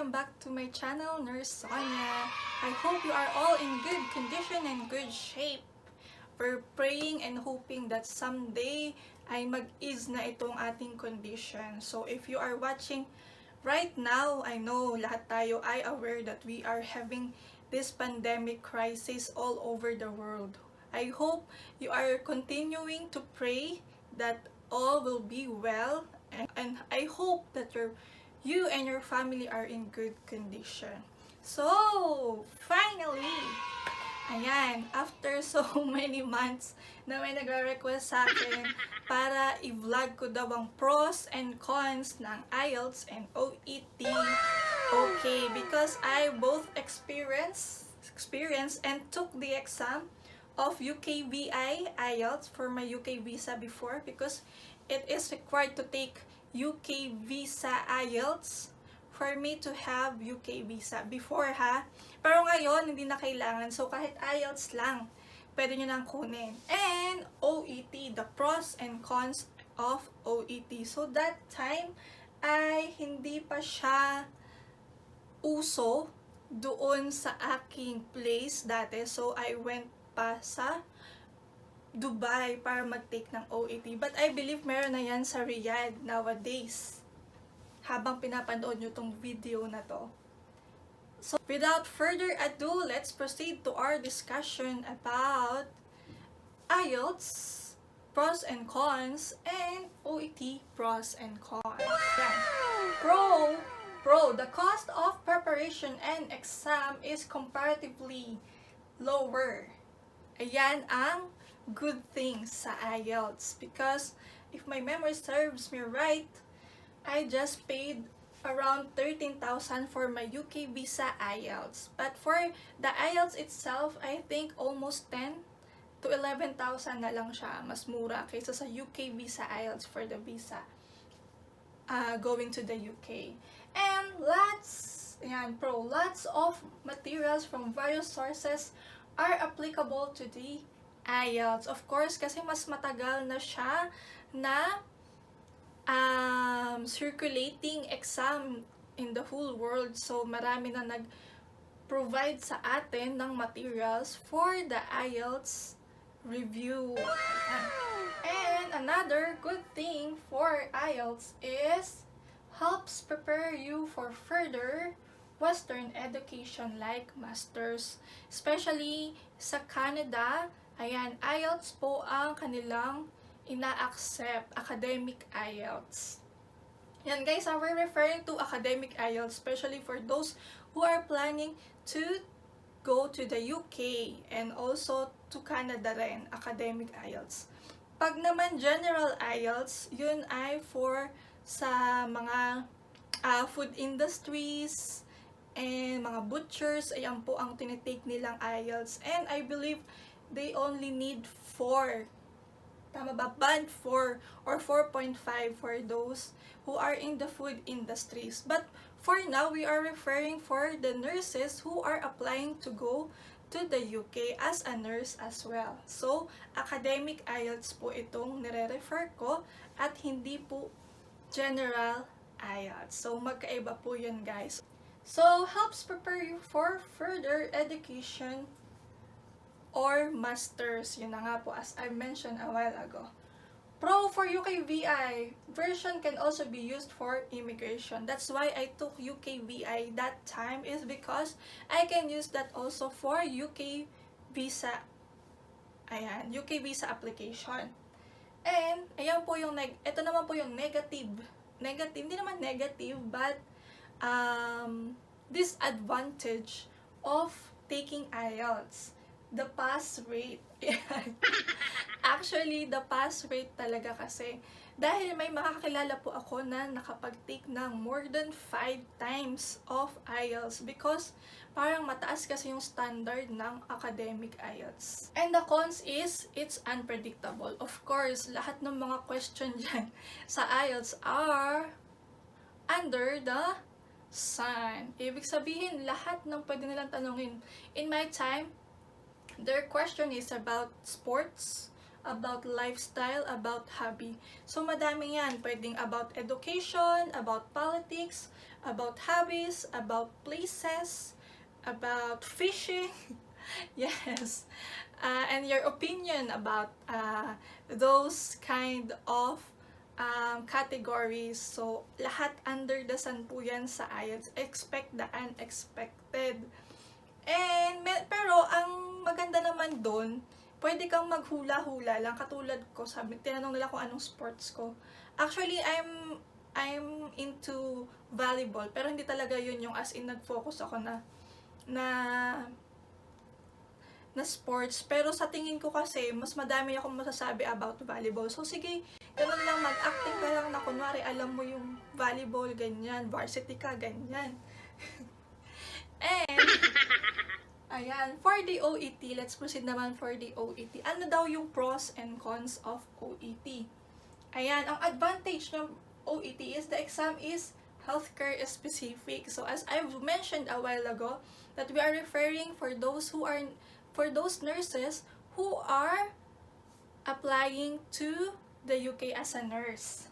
welcome back to my channel, Nurse Sonia. I hope you are all in good condition and good shape. We're praying and hoping that someday ay mag-ease na itong ating condition. So if you are watching right now, I know lahat tayo ay aware that we are having this pandemic crisis all over the world. I hope you are continuing to pray that all will be well, and I hope that you and your family are in good condition. So, finally, ayan, after so many months na may nagre-request sa akin para i-vlog ko daw ang pros and cons ng IELTS and OET. Okay, because I both experienced and took the exam of UKVI IELTS for my UK visa before, because it is required to take UK visa IELTS for me to have UK visa before, ha. Pero ngayon, hindi na kailangan. So, kahit IELTS lang, pwede nyo nang kunin. And OET, the pros and cons of OET. So, that time ay hindi pa siya uso doon sa aking place dati. So, I went pa sa Dubai para mag-take ng OET. But I believe meron na yan sa Riyadh nowadays, habang pinapanood nyo tong video na to. So, without further ado, let's proceed to our discussion about IELTS, pros and cons, and OET, pros and cons. Yan. Pro, the cost of preparation and exam is comparatively lower. Ayan ang good things sa IELTS, because if my memory serves me right, I just paid around 13,000 for my UK visa IELTS. But for the IELTS itself, I think almost 10 to 11,000 na lang siya. Mas mura kaysa sa UK visa IELTS for the visa going to the UK. And lots of materials from various sources are applicable to the IELTS. Of course, kasi mas matagal na siya na circulating exam in the whole world. So, marami na nag-provide sa atin ng materials for the IELTS review. And another good thing for IELTS is helps prepare you for further Western education like Masters. Especially sa Canada, ayan, IELTS po ang kanilang ina-accept, academic IELTS. Yan guys, we're referring to academic IELTS, especially for those who are planning to go to the UK and also to Canada rin, academic IELTS. Pag naman general IELTS, yun ay for sa mga food industries and mga butchers. Ayan po ang tinitake nilang IELTS. And I believe they only need 4. Tama ba? Band 4 or 4.5 for those who are in the food industries. But for now, we are referring for the nurses who are applying to go to the UK as a nurse as well. So, academic IELTS po itong nire-refer ko at hindi po general IELTS. So, magkaiba po yun guys. So, helps prepare you for further education or masters. Yun na nga po, as I mentioned a while ago. Pro for UKVI, version can also be used for immigration. That's why I took UKVI that time, is because I can use that also for UK visa. Ayan, UK visa application. And, ayan po yung, ito naman po yung negative, hindi naman negative, but disadvantage of taking IELTS. The pass rate. Actually, the pass rate talaga kasi. Dahil may makakilala po ako na nakapag-take ng more than 5 times of IELTS, because parang mataas kasi yung standard ng academic IELTS. And the cons is, it's unpredictable. Of course, lahat ng mga question dyan sa IELTS are under the sun. Ibig sabihin, lahat ng pwede nilang tanongin. In my time, their question is about sports, about lifestyle, about hobby. So, madami yan. Pwedeng about education, about politics, about hobbies, about places, about fishing. Yes. And your opinion about those kind of categories. So, lahat under the sun po yan sa IELTS. Expect the unexpected. And, pero, ang maganda naman doon, pwede kang maghula-hula lang. Katulad ko, tinanong nila kung anong sports ko. Actually, I'm into volleyball. Pero hindi talaga yun yung as in nag-focus ako na sports. Pero sa tingin ko kasi, mas madami akong masasabi about volleyball. So, sige, ganun lang, mag-acting ka lang na kunwari, alam mo yung volleyball, ganyan, varsity ka, ganyan. And, ayan, for the OET, let's proceed naman for the OET. Ano daw yung pros and cons of OET? Ayan, ang advantage ng OET is the exam is healthcare specific. So, as I've mentioned a while ago, that we are referring for those nurses who are applying to the UK as a nurse.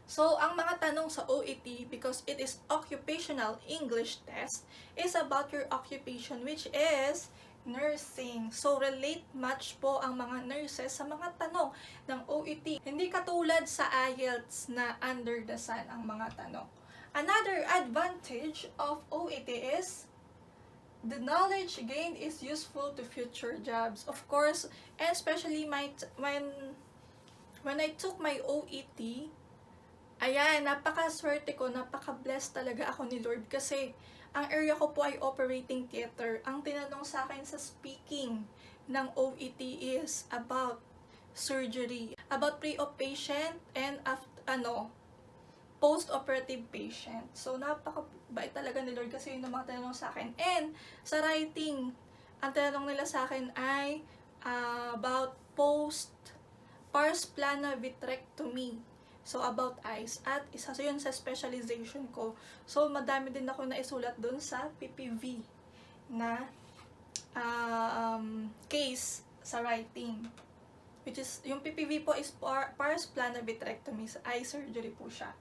So, ang mga tanong sa OET, because it is occupational English test, is about your occupation, which is nursing. So, relate match po ang mga nurses sa mga tanong ng OET. Hindi katulad sa IELTS na under the sun ang mga tanong. Another advantage of OET is the knowledge gained is useful to future jobs. Of course, and especially when I took my OET, ayan, napaka-swerte ko, napaka-blessed talaga ako ni Lord kasi ang area ko po ay operating theater. Ang tinanong sa akin sa speaking ng OET is about surgery, about pre-op patient and post-operative patient. So, napakabait talaga ni Lord kasi yun ang mga tinanong sa akin. And, sa writing, ang tinanong nila sa akin ay about pars plana vitrectomy. So, about eyes. At isa yun sa specialization ko. So, madami din ako naisulat dun sa PPV na case sa writing. Which is, yung PPV po is pars plana vitrectomy. Eye surgery po siya.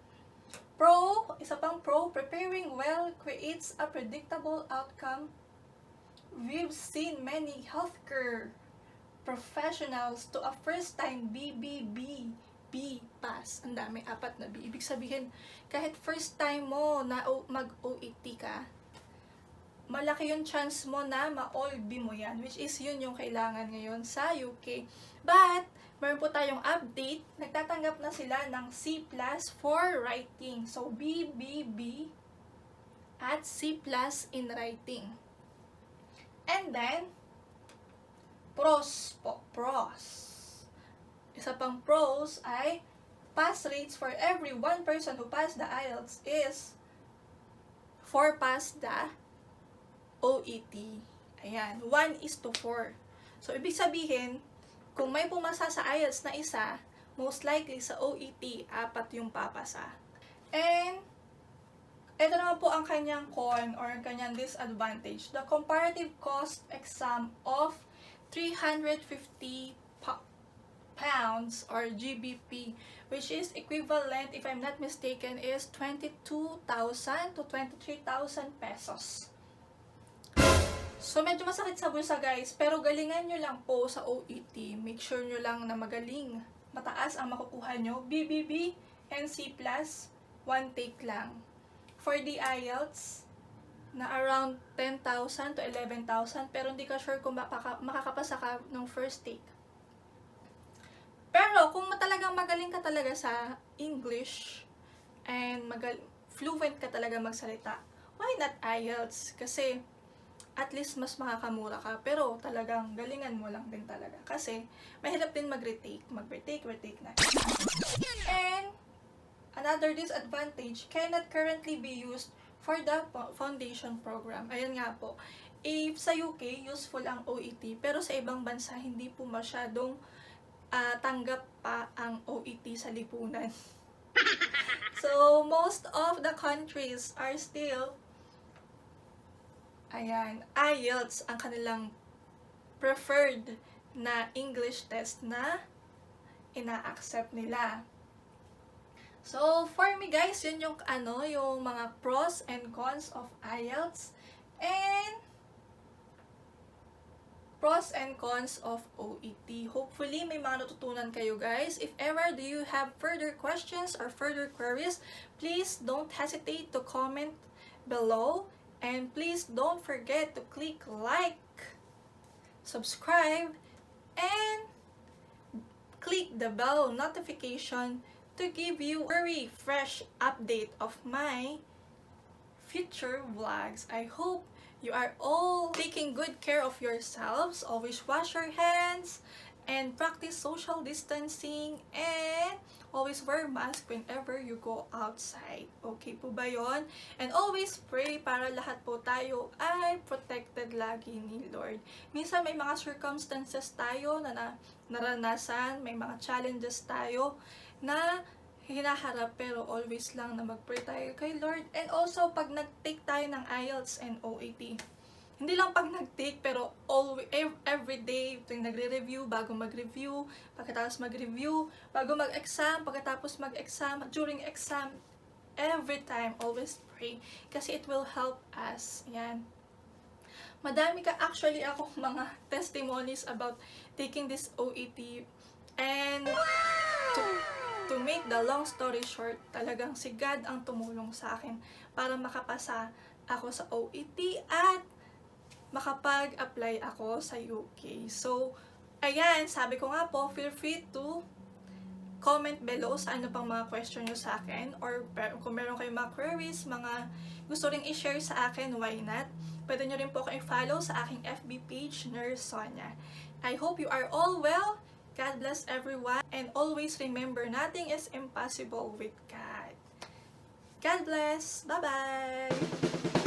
Isa pang pro, preparing well creates a predictable outcome. We've seen many healthcare professionals to a first-time B pass. Ang dami, 4 na B. Ibig sabihin, kahit first time mo na mag-OET ka, malaki yung chance mo na ma-all B mo yan, which is yun yung kailangan ngayon sa UK. But, meron po tayong update, nagtatanggap na sila ng C+ for writing. So, B at C+ in writing. And then, pros. Isa pang pros ay pass rates for every one person who passed the IELTS is 4 pass the OET. Ayan, 1:4. So, ibig sabihin, kung may pumasa sa IELTS na isa, most likely sa OET, 4 yung papasa. And, ito naman po ang kanyang con or ang kanyang disadvantage. The comparative cost exam of £350 or GBP, which is equivalent, if I'm not mistaken, is 22,000 to 23,000 pesos. So, medyo masakit sa bulsa guys, pero galingan nyo lang po sa OET. Make sure nyo lang na magaling. Mataas ang makukuha nyo. BBB and C+, 1 take lang. For the IELTS, na around 10,000 to 11,000, pero hindi ka sure kung makakapasa ka ng first take. Pero, kung talagang magaling ka talaga sa English, and fluent ka talaga magsalita, why not IELTS? Kasi, at least mas makakamura ka, pero talagang galingan mo lang din talaga. Kasi, mahirap din mag-retake na. And, another disadvantage, cannot currently be used for the foundation program. Ayan nga po, if sa UK, useful ang OET, pero sa ibang bansa, hindi po masyadong tanggap pa ang OET sa lipunan. So, most of the countries are still IELTS ang kanilang preferred na English test na ina-accept nila. So, for me guys, yun yung yung mga pros and cons of IELTS and pros and cons of OET. Hopefully, may mga natutunan kayo guys. If ever do you have further questions or further queries, please don't hesitate to comment below. And please don't forget to click like, subscribe, and click the bell notification to give you a very fresh update of my future vlogs. I hope you are all taking good care of yourselves. Always wash your hands and practice social distancing and always wear mask whenever you go outside. Okay po ba yon? And always pray para lahat po tayo ay protected lagi ni Lord. Minsan may mga circumstances tayo na naranasan, may mga challenges tayo na hinaharap, pero always lang na mag-pray tayo kay Lord. And also, pag nag-take tayo ng IELTS and OET, hindi lang pag nag-take, pero always, every day, tuwing nagre-review, bago mag-review, pagkatapos mag-review, bago mag-exam, pagkatapos mag-exam, during exam, every time, always pray. Kasi it will help us. Yan. Madami actually akong mga testimonies about taking this OET. And to make the long story short, talagang si God ang tumulong sa akin para makapasa ako sa OET at makapag-apply ako sa UK. So, ayan, sabi ko nga po, feel free to comment below sa ano pang mga question nyo sa akin, or kung meron kayong mga queries, mga gusto ring i-share sa akin, why not? Pwede nyo rin po kayo follow sa aking FB page, Nurse Sonia. I hope you are all well. God bless everyone, and always remember, nothing is impossible with God. God bless. Bye-bye.